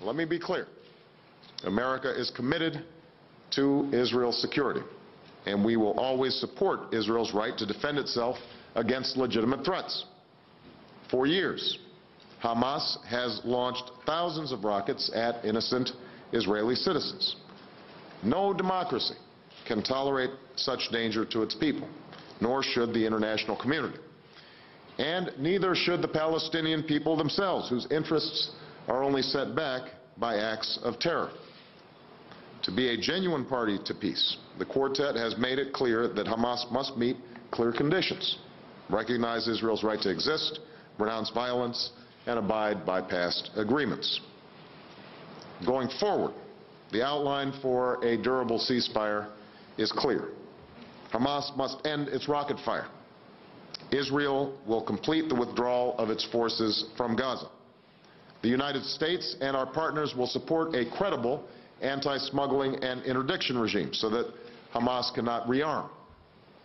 let me be clear. America is committed to Israel's security, and we will always support Israel's right to defend itself against legitimate threats. For years, Hamas has launched thousands of rockets at innocent Israeli citizens. No democracy can tolerate such danger to its people, nor should the international community. And neither should the Palestinian people themselves, whose interests are only set back by acts of terror. To be a genuine party to peace, the Quartet has made it clear that Hamas must meet clear conditions: recognize Israel's right to exist, renounce violence, and abide by past agreements. Going forward, the outline for a durable ceasefire is clear. Hamas must end its rocket fire. Israel will complete the withdrawal of its forces from Gaza. The United States and our partners will support a credible anti-smuggling and interdiction regime so that Hamas cannot rearm.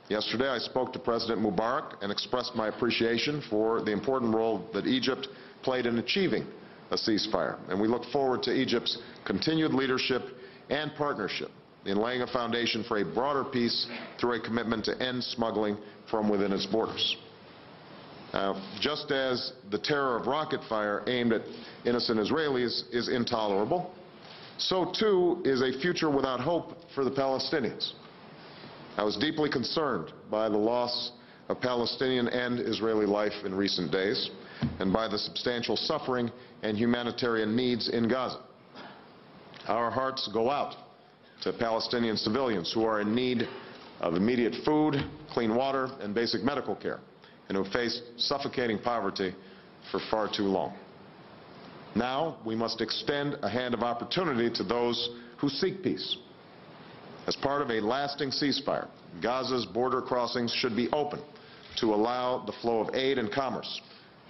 Yesterday, I spoke to President Mubarak and expressed my appreciation for the important role that Egypt played in achieving a ceasefire, and we look forward to Egypt's continued leadership and partnership in laying a foundation for a broader peace through a commitment to end smuggling from within its borders. Just as the terror of rocket fire aimed at innocent Israelis is intolerable, so too is a future without hope for the Palestinians. I was deeply concerned by the loss of Palestinian and Israeli life in recent days, and by the substantial suffering and humanitarian needs in Gaza. Our hearts go out to Palestinian civilians who are in need of immediate food, clean water, and basic medical care, and who faced suffocating poverty for far too long. Now we must extend a hand of opportunity to those who seek peace. As part of a lasting ceasefire, Gaza's border crossings should be open to allow the flow of aid and commerce,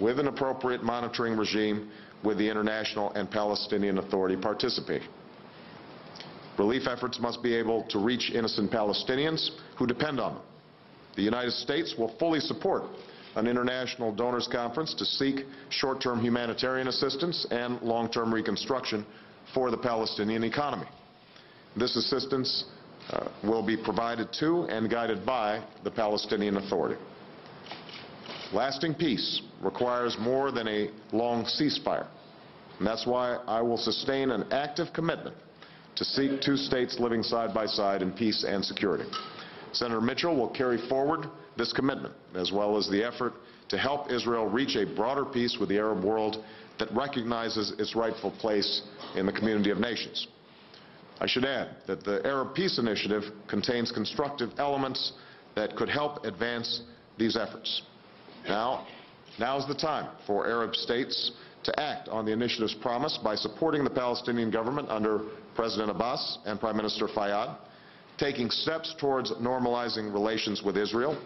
with an appropriate monitoring regime with the international and Palestinian Authority participating. Relief efforts must be able to reach innocent Palestinians who depend on them. The United States will fully support an international donors conference to seek short-term humanitarian assistance and long-term reconstruction for the Palestinian economy. This assistance will be provided to and guided by the Palestinian Authority. Lasting peace requires more than a long ceasefire, and that's why I will sustain an active commitment to seek two states living side by side in peace and security. Senator Mitchell will carry forward this commitment, as well as the effort to help Israel reach a broader peace with the Arab world that recognizes its rightful place in the community of nations. I should add that the Arab Peace Initiative contains constructive elements that could help advance these efforts. Now's the time for Arab states to act on the initiative's promise by supporting the Palestinian government under President Abbas and Prime Minister Fayyad, taking steps towards normalizing relations with Israel,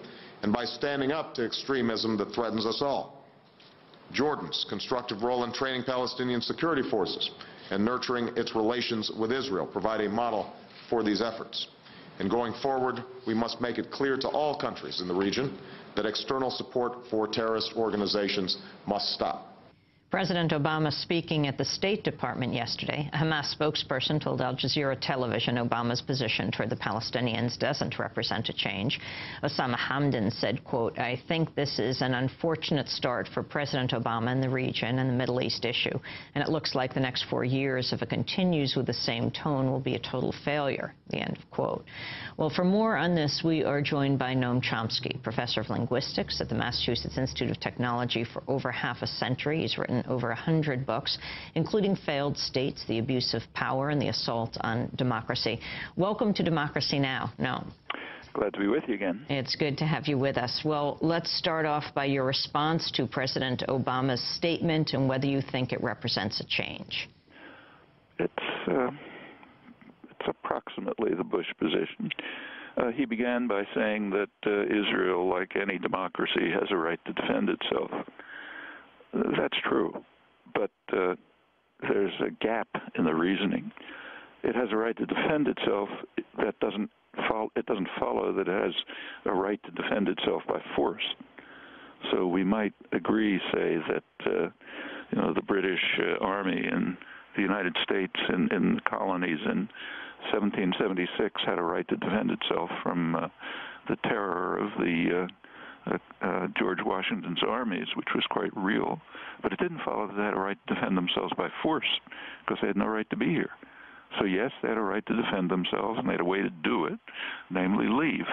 and by standing up to extremism that threatens us all. Jordan's constructive role in training Palestinian security forces and nurturing its relations with Israel provide a model for these efforts. And going forward, we must make it clear to all countries in the region that external support for terrorist organizations must stop. President Obama speaking at the State Department yesterday. A Hamas spokesperson told Al Jazeera television Obama's position toward the Palestinians doesn't represent a change. Osama Hamdan said, quote, "I think this is an unfortunate start for President Obama in the region and the Middle East issue, and it looks like the next 4 years, if it continues with the same tone, will be a total failure," the end of quote. Well, for more on this, we are joined by Noam Chomsky, professor of linguistics at the Massachusetts Institute of Technology for over half a century. He's written over 100 books, including Failed States, The Abuse of Power, and The Assault on Democracy. Welcome to Democracy Now! Noam. Glad to be with you again. It's good to have you with us. Well, let's start off by your response to President Obama's statement and whether you think it represents a change. It's approximately the Bush position. He began by saying that Israel, like any democracy, has a right to defend itself. That's true, but there's a gap in the reasoning. It has a right to defend itself. That doesn't follow that it has a right to defend itself by force. So we might agree, say, that the British Army in the United States in the colonies in 1776 had a right to defend itself from the terror of the George Washington's armies, which was quite real, but it didn't follow that they had a right to defend themselves by force, because they had no right to be here. So yes, they had a right to defend themselves, and they had a way to do it, namely leave.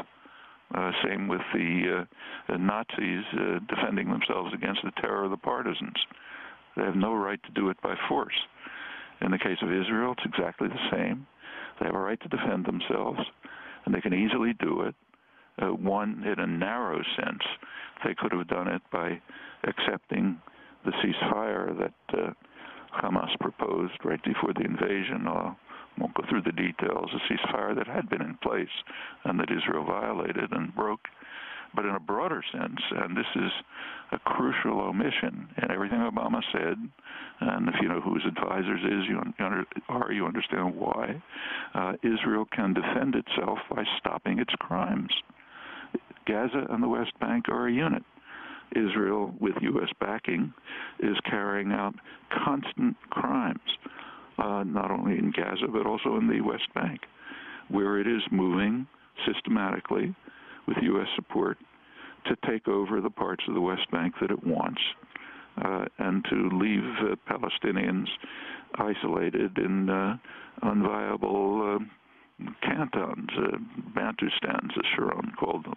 Same with the Nazis defending themselves against the terror of the partisans. They have no right to do it by force. In the case of Israel, it's exactly the same. They have a right to defend themselves, and they can easily do it. One, in a narrow sense, they could have done it by accepting the ceasefire that Hamas proposed right before the invasion. I won't go through the details. A ceasefire that had been in place and that Israel violated and broke. But in a broader sense, and this is a crucial omission in everything Obama said, and if you know who his advisors is, you understand why, Israel can defend itself by stopping its crimes. Gaza and the West Bank are a unit. Israel, with U.S. backing, is carrying out constant crimes, not only in Gaza, but also in the West Bank, where it is moving systematically with U.S. support to take over the parts of the West Bank that it wants, and to leave Palestinians isolated in unviable cantons, Bantustans, as Sharon called them.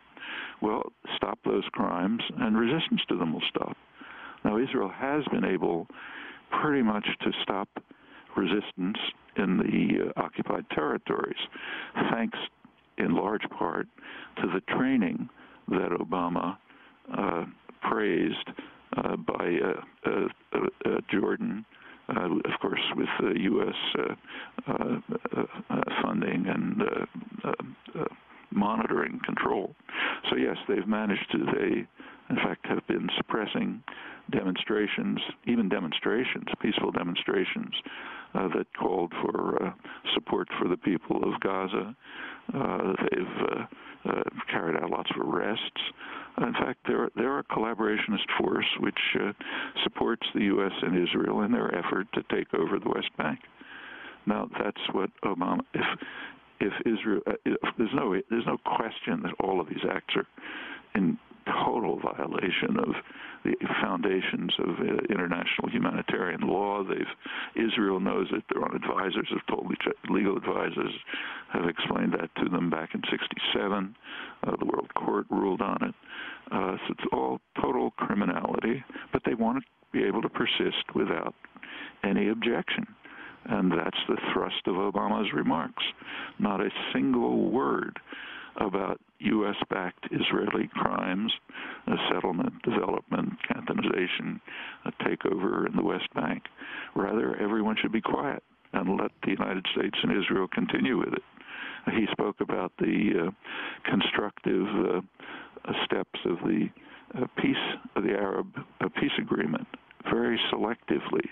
Well, stop those crimes, and resistance to them will stop. Now, Israel has been able pretty much to stop resistance in the occupied territories, thanks in large part to the training that Obama praised by Jordan, of course, with U.S. funding and monitoring control. So yes, they've managed to, in fact, have been suppressing demonstrations, even demonstrations, peaceful demonstrations, that called for support for the people of Gaza. They've carried out lots of arrests. In fact, they're a collaborationist force which supports the U.S. and Israel in their effort to take over the West Bank. Now, that's what Obama. If Israel, there's no question that all of these acts are in total violation of the foundations of international humanitarian law. Israel knows it. Their own advisors have told legal advisors have explained that to them back in '67. The World Court ruled on it. So it's all total criminality, but they want to be able to persist without any objection. And that's the thrust of Obama's remarks. Not a single word about U.S.-backed Israeli crimes, settlement, development, cantonization, a takeover in the West Bank. Rather, everyone should be quiet and let the United States and Israel continue with it. He spoke about the constructive steps of the Arab peace agreement very selectively.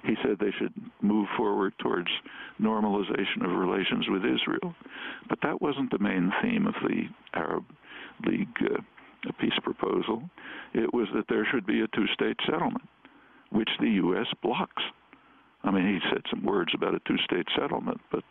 He said they should move forward towards normalization of relations with Israel. But that wasn't the main theme of the Arab League peace proposal. It was that there should be a two-state settlement, which the U.S. blocks. I mean, he said some words about a two-state settlement, but